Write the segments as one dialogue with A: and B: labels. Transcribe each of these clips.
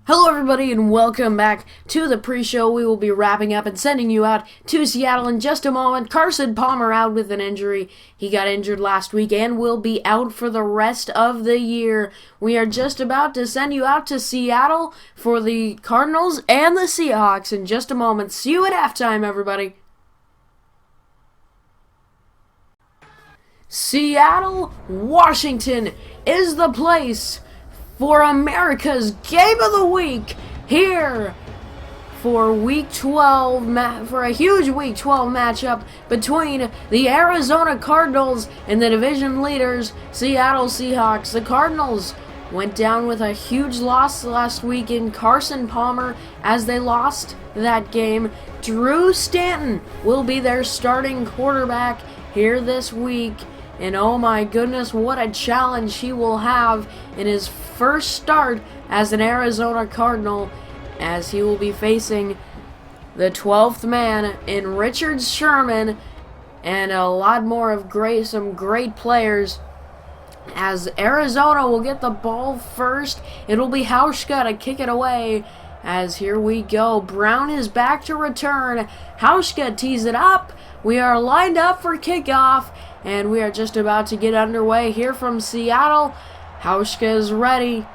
A: Hello everybody and welcome back to the pre-show. We will be wrapping up and sending you out to Seattle in just a moment. Carson Palmer out with an injury. He got injured last week and will be out for the rest of the year. We are just about to send you out to Seattle for the Cardinals and the Seahawks in just a moment. See you at halftime, everybody. Seattle, Washington is the place for America's Game of the Week here for Week 12, for a huge Week 12 matchup between the Arizona Cardinals and the division leaders, Seattle Seahawks. The Cardinals went down with a huge loss last week in Carson Palmer as they lost that game. Drew Stanton will be their starting quarterback here this week. And oh my goodness, what a challenge he will have in his first start as an Arizona Cardinal, as he will be facing the 12th man in Richard Sherman and a lot more of some great players. As Arizona will get the ball first, it'll be Hauschka to kick it away. As here we go, Brown is back to return. Hauschka tees it up. We are lined up for kickoff, and we are just about to get underway here from Seattle. Hauschka is ready.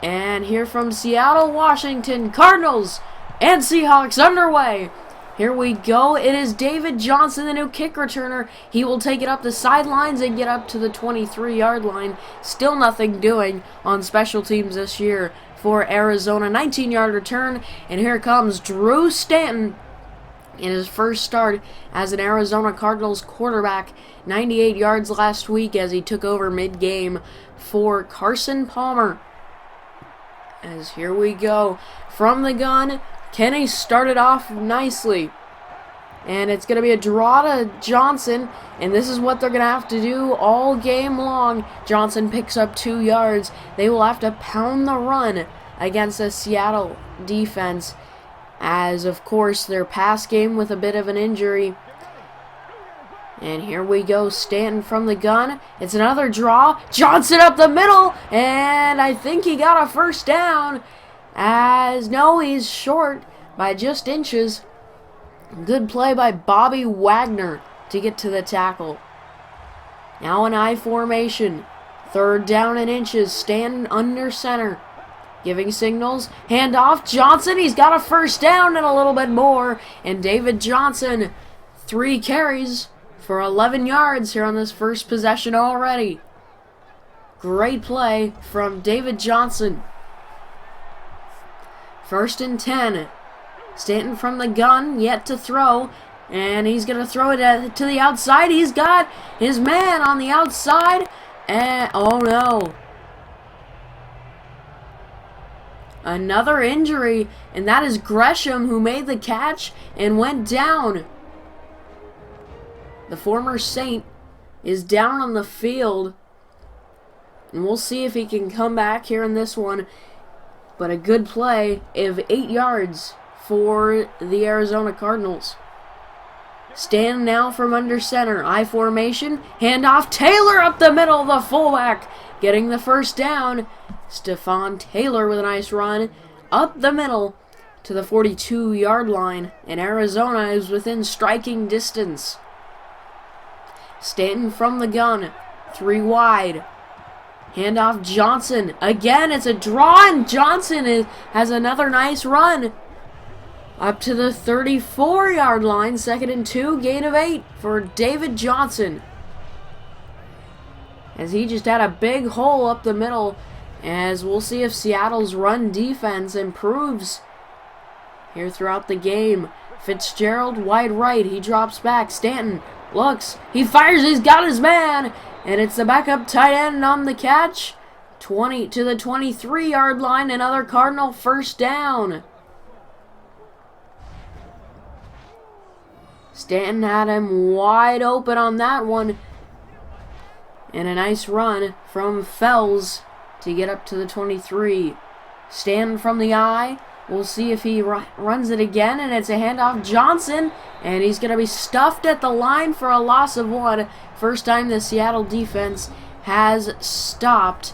A: And here from Seattle, Washington, Cardinals and Seahawks underway. Here we go. It is David Johnson, the new kick returner. He will take it up the sidelines and get up to the 23-yard line. Still nothing doing on special teams this year for Arizona. 19-yard return. And here comes Drew Stanton in his first start as an Arizona Cardinals quarterback. 98 yards last week as he took over mid-game for Carson Palmer. As here we go. From the gun, Kenny started off nicely. And it's going to be a draw to Johnson. And this is what they're going to have to do all game long. Johnson picks up 2 yards. They will have to pound the run against the Seattle defense, as of course their pass game with a bit of an injury. And here we go, Stanton from the gun. It's another draw. Johnson up the middle, and I think he got a first down. No, he's short by just inches. Good play by Bobby Wagner to get to the tackle. Now an I formation. 3rd down and inches. Stanton under center. Giving signals. Handoff. Johnson. He's got a first down and a little bit more. And David Johnson, 3 carries for 11 yards here on this first possession already. Great play from David Johnson. 1st and 10. Stanton from the gun, yet to throw. And he's going to throw it to the outside. He's got his man on the outside. And oh no. Another injury, and that is Gresham, who made the catch and went down. The former Saint is down on the field, and we'll see if he can come back here in this one. But a good play of 8 yards for the Arizona Cardinals. Stand now from under center. I formation. Handoff. Taylor up the middle. The fullback getting the first down. Stephon Taylor with a nice run up the middle to the 42-yard line. And Arizona is within striking distance. Stanton from the gun. 3 wide. Handoff Johnson. Again, it's a draw, and Johnson has another nice run up to the 34-yard line. 2nd and 2, gain of 8 for David Johnson, as he just had a big hole up the middle. As we'll see if Seattle's run defense improves here throughout the game. Fitzgerald wide right. He drops back. Stanton looks. He fires. He's got his man. And it's the backup tight end on the catch. 20 to the 23-yard line. Another Cardinal first down. Stanton had him wide open on that one. And a nice run from Fells to get up to the 23. Stanton from the eye. We'll see if he runs it again, and it's a handoff. Johnson, and he's going to be stuffed at the line for a loss of 1. First time the Seattle defense has stopped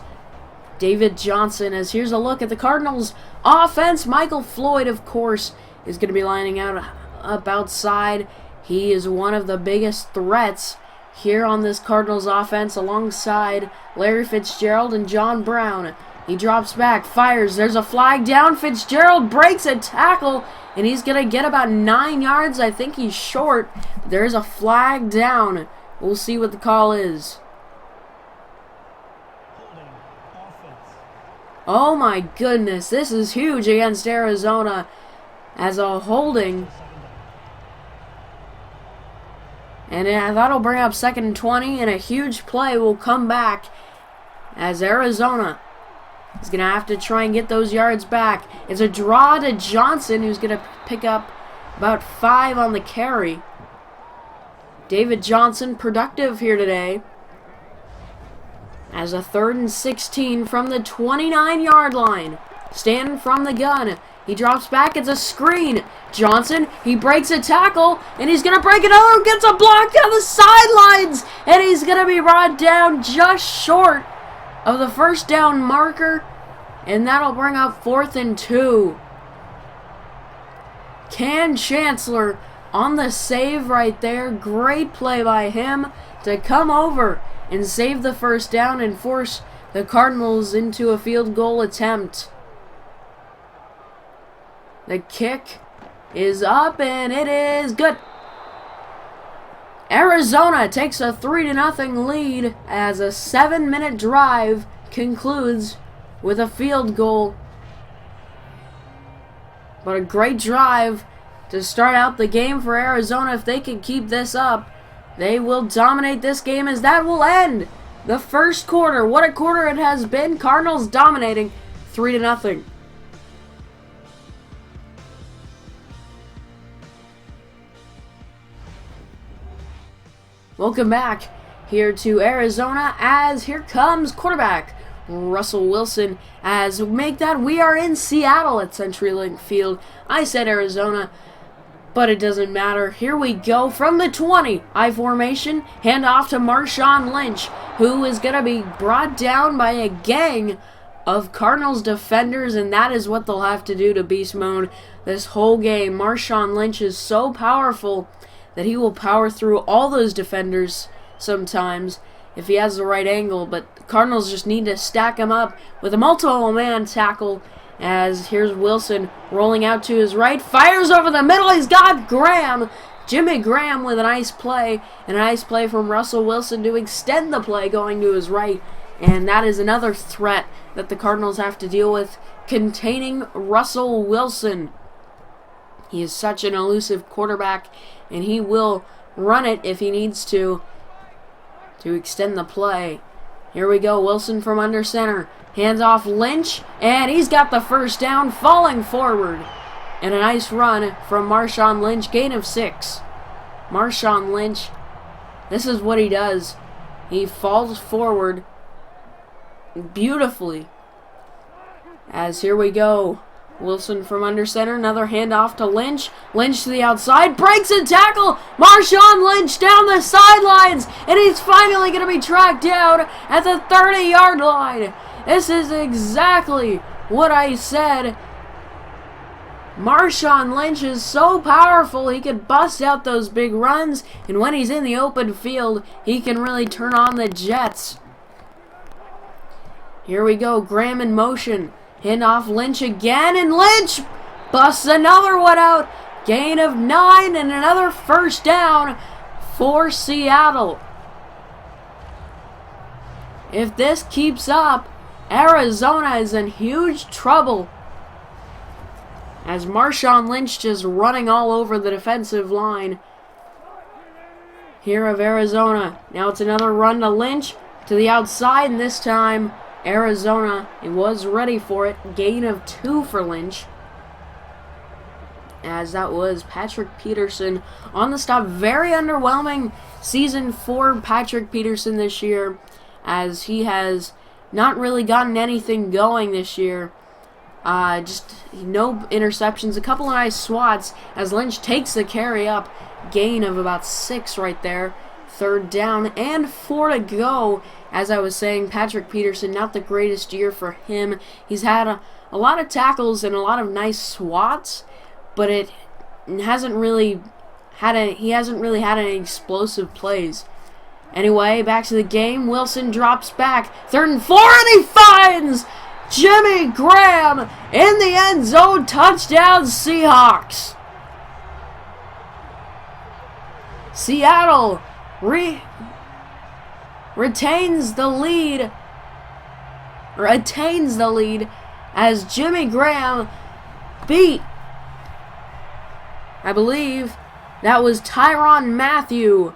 A: David Johnson, as here's a look at the Cardinals offense. Michael Floyd, of course, is going to be lining out up outside. He is one of the biggest threats here on this Cardinals offense alongside Larry Fitzgerald and John Brown. He drops back, fires, there's a flag down. Fitzgerald breaks a tackle, and he's going to get about 9 yards. I think he's short. There's a flag down. We'll see what the call is. Oh my goodness, this is huge against Arizona as a holding. And that'll bring up 2nd and 20, and a huge play will come back as Arizona is going to have to try and get those yards back. It's a draw to Johnson, who's going to pick up about 5 on the carry. David Johnson, productive here today. As a 3rd and 16 from the 29-yard line. Stanton from the gun. He drops back. It's a screen. Johnson, he breaks a tackle, and he's going to break another. Gets a block down the sidelines, and he's going to be brought down just short of the first down marker, and that'll bring up 4th and 2. Ken Chancellor on the save right there. Great play by him to come over and save the first down and force the Cardinals into a field goal attempt. The kick is up, and it is good. Arizona takes a 3-0 lead as a 7-minute drive concludes with a field goal. But a great drive to start out the game for Arizona. If they can keep this up, they will dominate this game, as that will end the first quarter. What a quarter it has been. Cardinals dominating 3-0. Welcome back here to Arizona, as here comes quarterback Russell Wilson, as we are in Seattle at CenturyLink Field. I said Arizona, but it doesn't matter. Here we go from the 20. I formation, hand off to Marshawn Lynch, who is going to be brought down by a gang of Cardinals defenders, and that is what they'll have to do to beast mode this whole game. Marshawn Lynch is so powerful that he will power through all those defenders sometimes if he has the right angle, but the Cardinals just need to stack him up with a multiple-man tackle, as here's Wilson rolling out to his right, fires over the middle. He's got Graham, Jimmy Graham, with a nice play, and a nice play from Russell Wilson to extend the play going to his right, and that is another threat that the Cardinals have to deal with, containing Russell Wilson. He is such an elusive quarterback, and he will run it if he needs to extend the play. Here we go, Wilson from under center. Hands off Lynch, and he's got the first down, falling forward. And a nice run from Marshawn Lynch, gain of 6. Marshawn Lynch, this is what he does. He falls forward beautifully. As here we go, Wilson from under center, another handoff to Lynch. Lynch to the outside, breaks a tackle. Marshawn Lynch down the sidelines, and he's finally going to be tracked down at the 30-yard line. This is exactly what I said. Marshawn Lynch is so powerful, he can bust out those big runs, and when he's in the open field, he can really turn on the jets. Here we go, Graham in motion. Hand off Lynch again, and Lynch busts another one out. Gain of 9 and another first down for Seattle. If this keeps up, Arizona is in huge trouble, as Marshawn Lynch just running all over the defensive line here of Arizona. Now it's another run to Lynch to the outside, and this time Arizona, it was ready for it. Gain of 2 for Lynch, as that was Patrick Peterson on the stop. Very underwhelming season for Patrick Peterson this year, as he has not really gotten anything going this year. Just no interceptions, a couple of nice swats as Lynch takes the carry up. Gain of about 6 right there Third down and 4 to go. As I was saying, Patrick Peterson, not the greatest year for him. He's had a lot of tackles and a lot of nice swats, but he hasn't really had any explosive plays. Anyway, back to the game. Wilson drops back. 3rd and 4, and he finds Jimmy Graham in the end zone. Touchdown, Seahawks. Seattle retains the lead, or attains the lead, as Jimmy Graham beat, I believe that was Tyrann Mathieu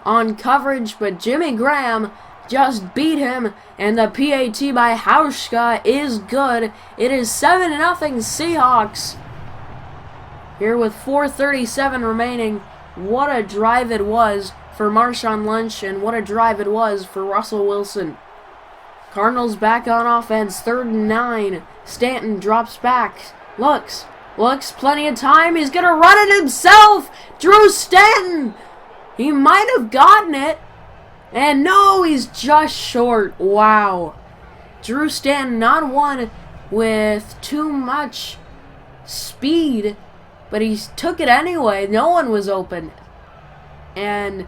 A: on coverage, but Jimmy Graham just beat him, and the PAT by Hauschka is good. It is 7-0 Seahawks. Here with 4:37 remaining. What a drive it was for Marshawn Lynch, and what a drive it was for Russell Wilson. Cardinals back on offense, 3rd and 9. Stanton drops back, looks, plenty of time. He's going to run it himself. Drew Stanton. He might have gotten it. And no, he's just short. Wow. Drew Stanton, not one with too much speed, but he took it anyway. No one was open. And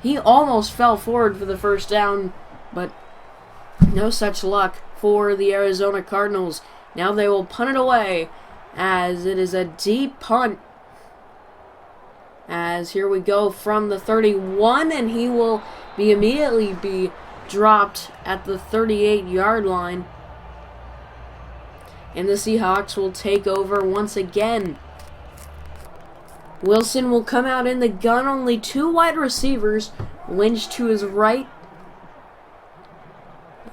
A: he almost fell forward for the first down, but no such luck for the Arizona Cardinals. Now they will punt it away, as it is a deep punt. As here we go from the 31, and he will immediately be dropped at the 38-yard line. And the Seahawks will take over once again. Wilson will come out in the gun, only 2 wide receivers. Lynch to his right,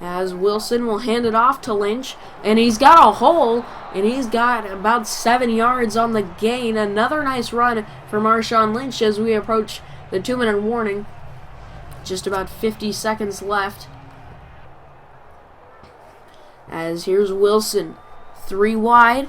A: as Wilson will hand it off to Lynch, and he's got a hole, and he's got about 7 yards on the gain. Another nice run for Marshawn Lynch as we approach the 2-minute warning. Just about 50 seconds left. As here's Wilson, 3 wide.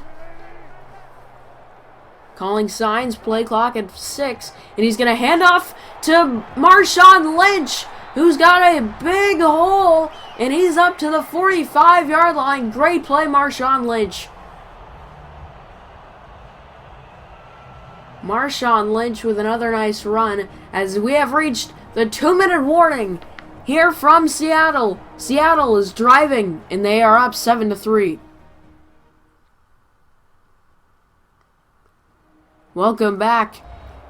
A: Calling signs, play clock at 6, and he's going to hand off to Marshawn Lynch, who's got a big hole, and he's up to the 45-yard line. Great play, Marshawn Lynch. Marshawn Lynch with another nice run, as we have reached the 2-minute warning here from Seattle. Seattle is driving, and they are up 7-3. Welcome back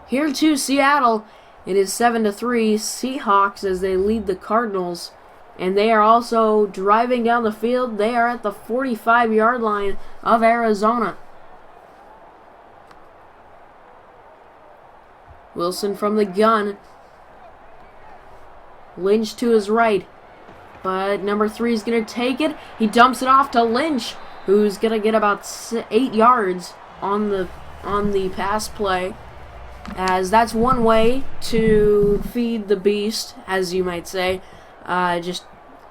A: here to Seattle. It is 7-3 Seahawks as they lead the Cardinals, and they are also driving down the field. They are at the 45-yard line of Arizona. Wilson from the gun. Lynch to his right, but number 3 is going to take it. He dumps it off to Lynch, who's going to get about 8 yards on the pass play, as that's one way to feed the beast, as you might say. Just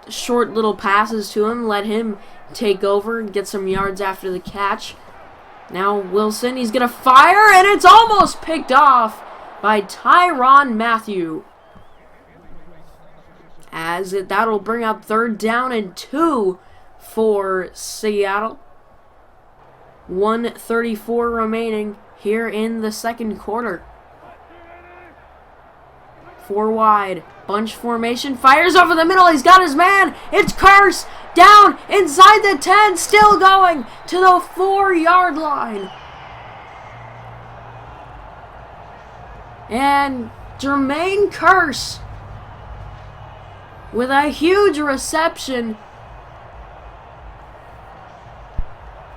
A: short little passes to him, let him take over and get some yards after the catch. Now Wilson, he's going to fire, and it's almost picked off by Tyrann Mathieu. That'll bring up 3rd down and 2 for Seattle. 1:34 remaining here in the second quarter. 4 wide. Bunch formation. Fires over the middle. He's got his man. It's Curse. Down inside the 10. Still going to the 4-yard line. And Jermaine Curse with a huge reception.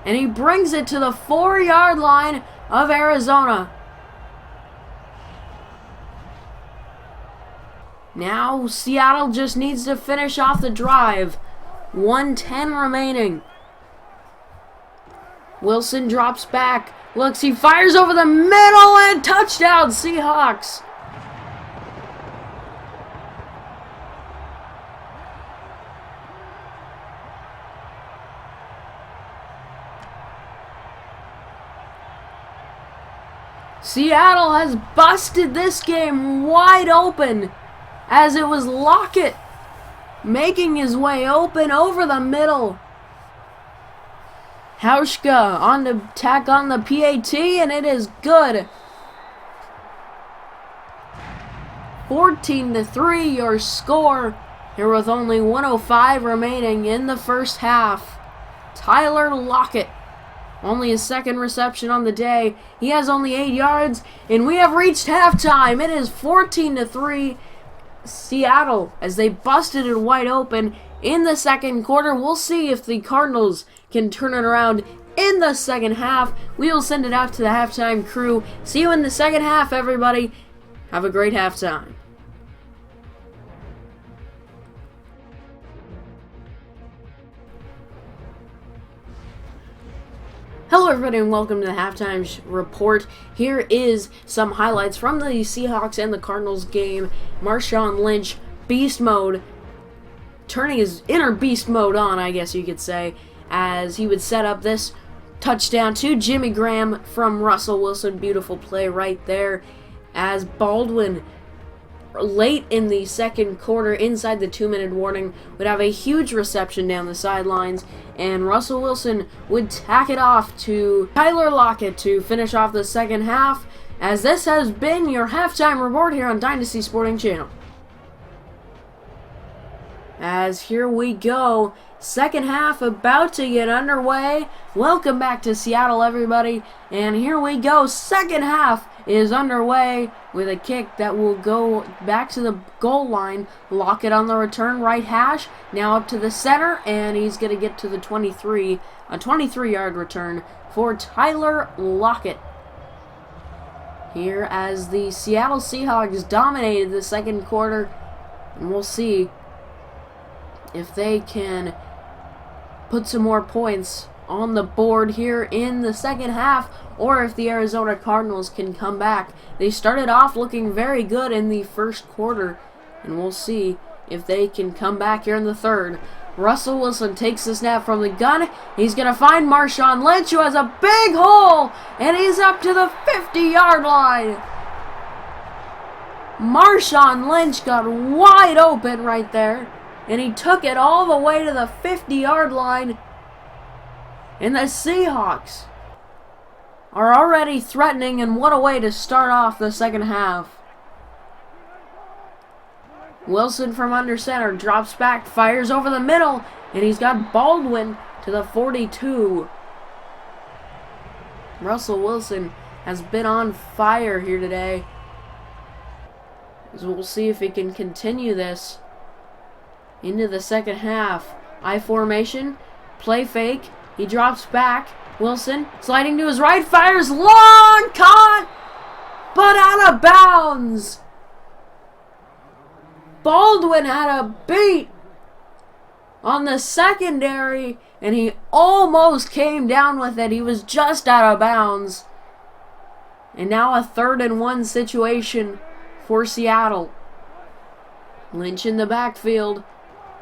A: And he brings it to the 4-yard line of Arizona. Now Seattle just needs to finish off the drive. 1:10 remaining. Wilson drops back. Looks, he fires over the middle, and touchdown Seahawks. Seattle has busted this game wide open. as it was Lockett making his way open over the middle. Hauschka on the attack on the PAT, and it is good. 14-3 your score here with only 1:05 remaining in the first half. Tyler Lockett, only his second reception on the day. He has only 8 yards, and we have reached halftime. It is 14-3 Seattle as they busted it wide open in the second quarter. We'll see if the Cardinals can turn it around in the second half. We will send it out to the halftime crew. See you in the second half, everybody. Have a great halftime. Hello everybody and welcome to the halftime report. Here is some highlights from the Seahawks and the Cardinals game. Marshawn Lynch, beast mode, turning his inner beast mode on, I guess you could say, as he would set up this touchdown to Jimmy Graham from Russell Wilson. Beautiful play right there, as Baldwin late in the second quarter, inside the 2-minute warning, would have a huge reception down the sidelines, and Russell Wilson would tack it off to Tyler Lockett to finish off the second half, as this has been your halftime report here on Dynasty Sporting Channel. As here we go, second half about to get underway. Welcome back to Seattle, everybody, and here we go. Second half is underway with a kick that will go back to the goal line. Lockett on the return, right hash, now up to the center, and he's going to get to the 23, a 23-yard return for Tyler Lockett. Here as the Seattle Seahawks dominated the second quarter, and we'll see if they can put some more points on the board here in the second half, or if the Arizona Cardinals can come back. They started off looking very good in the first quarter, and we'll see if they can come back here in the third. Russell Wilson takes the snap from the gun. He's going to find Marshawn Lynch, who has a big hole, and he's up to the 50-yard line. Marshawn Lynch got wide open right there, and he took it all the way to the 50-yard line. And the Seahawks are already threatening, and what a way to start off the second half. Wilson from under center drops back, fires over the middle, and he's got Baldwin to the 42. Russell Wilson has been on fire here today. So we'll see if he can continue this into the second half. I formation, play fake, he drops back. Wilson sliding to his right, fires long, caught, but out of bounds. Baldwin had a beat on the secondary, and he almost came down with it. He was just out of bounds. And now a 3rd-and-1 situation for Seattle. Lynch in the backfield.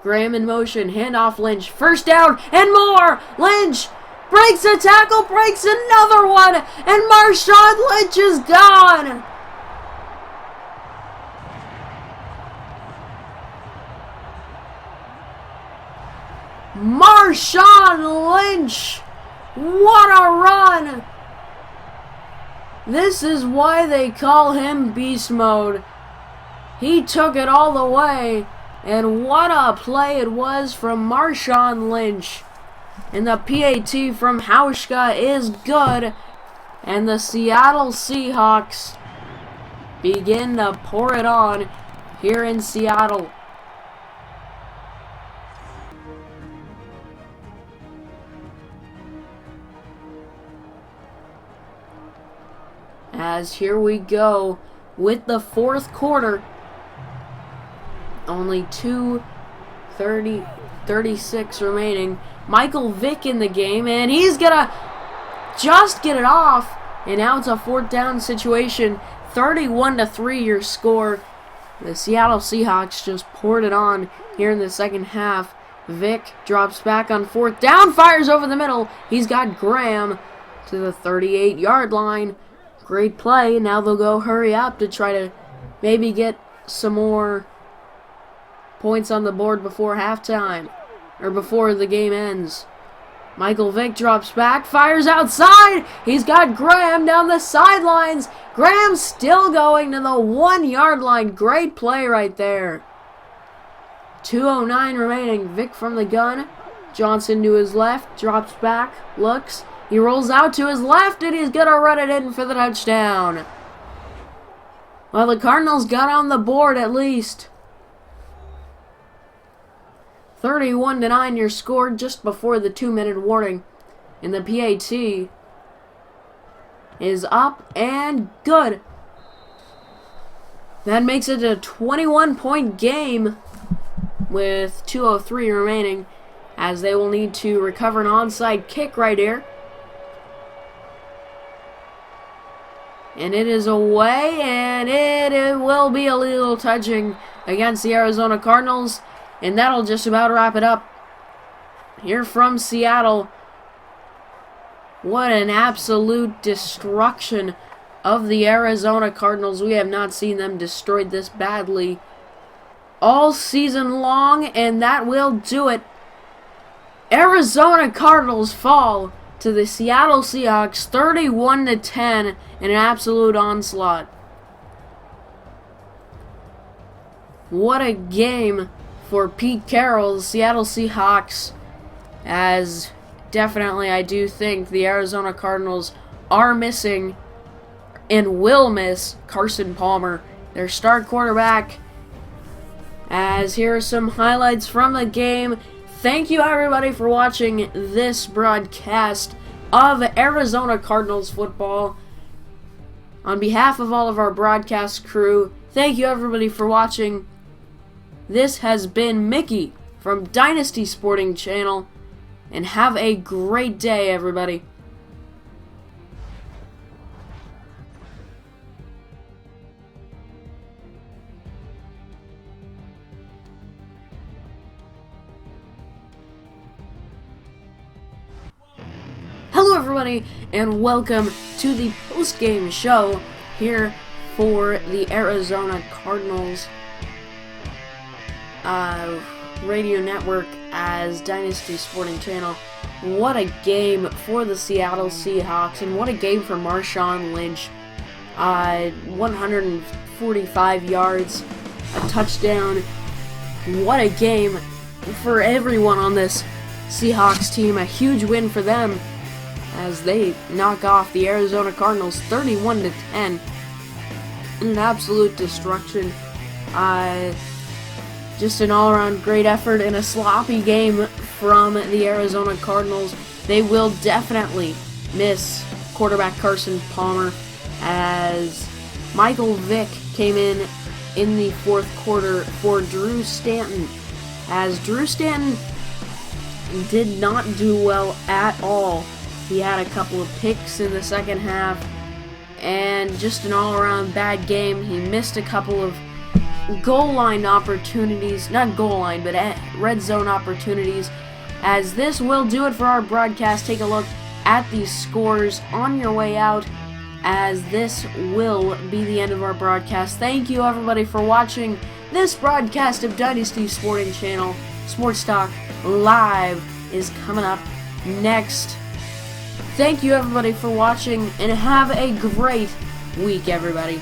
A: Graham in motion, handoff Lynch, first down and more. Lynch breaks a tackle, breaks another one, and Marshawn Lynch is gone. Marshawn Lynch, what a run. This is why they call him Beast Mode. He took it all the way. And what a play it was from Marshawn Lynch. And the PAT from Hauschka is good. And the Seattle Seahawks begin to pour it on here in Seattle. As here we go with the fourth quarter. Only 2:36 remaining. Michael Vick in the game, and he's gonna just get it off. And now it's a 4th down situation. 31-3 your score. The Seattle Seahawks just poured it on here in the second half. Vick drops back on 4th down, fires over the middle. He's got Graham to the 38-yard line. Great play. Now they'll go hurry up to try to maybe get some more points on the board before halftime, or before the game ends. Michael Vick drops back, fires outside. He's got Graham down the sidelines. Graham still going to the 1 yard line. Great play right there. 2:09 remaining. Vick from the gun. Johnson to his left, drops back, looks. He rolls out to his left, and he's going to run it in for the touchdown. Well, the Cardinals got on the board at least. 31-9 your score just before the 2-minute warning. And the PAT is up and good. That makes it a 21-point game with 2:03 remaining, as they will need to recover an onside kick right here. And it is away, and it will be a little touching against the Arizona Cardinals. And that'll just about wrap it up here from Seattle. What an absolute destruction of the Arizona Cardinals. We have not seen them destroyed this badly all season long, and that will do it. Arizona Cardinals fall to the Seattle Seahawks 31-10 in an absolute onslaught. What a game for Pete Carroll's Seattle Seahawks, as definitely I do think the Arizona Cardinals are missing and will miss Carson Palmer, their star quarterback. As here are some highlights from the game. Thank you everybody for watching this broadcast of Arizona Cardinals football. On behalf of all of our broadcast crew, thank you everybody for watching. This has been Mickey from Dynasty Sporting Channel, and have a great day, everybody. Hello, everybody, and welcome to the post-game show here for the Arizona Cardinals radio network as Dynasty Sporting Channel. What a game for the Seattle Seahawks, and what a game for Marshawn Lynch. 145 yards, a touchdown. What a game for everyone on this Seahawks team. A huge win for them as they knock off the Arizona Cardinals 31-10. An absolute destruction. Just an all-around great effort in a sloppy game from the Arizona Cardinals. They will definitely miss quarterback Carson Palmer, as Michael Vick came in the fourth quarter for Drew Stanton, as Drew Stanton did not do well at all. He had a couple of picks in the second half, and just an all-around bad game. He missed a couple of goal line opportunities, not goal line, but red zone opportunities. As this will do it for our broadcast. Take a look at these scores on your way out, as this will be the end of our broadcast. Thank you everybody for watching this broadcast of Dynasty Sporting Channel. Sports Talk Live is coming up next. Thank you everybody for watching, and have a great week, everybody.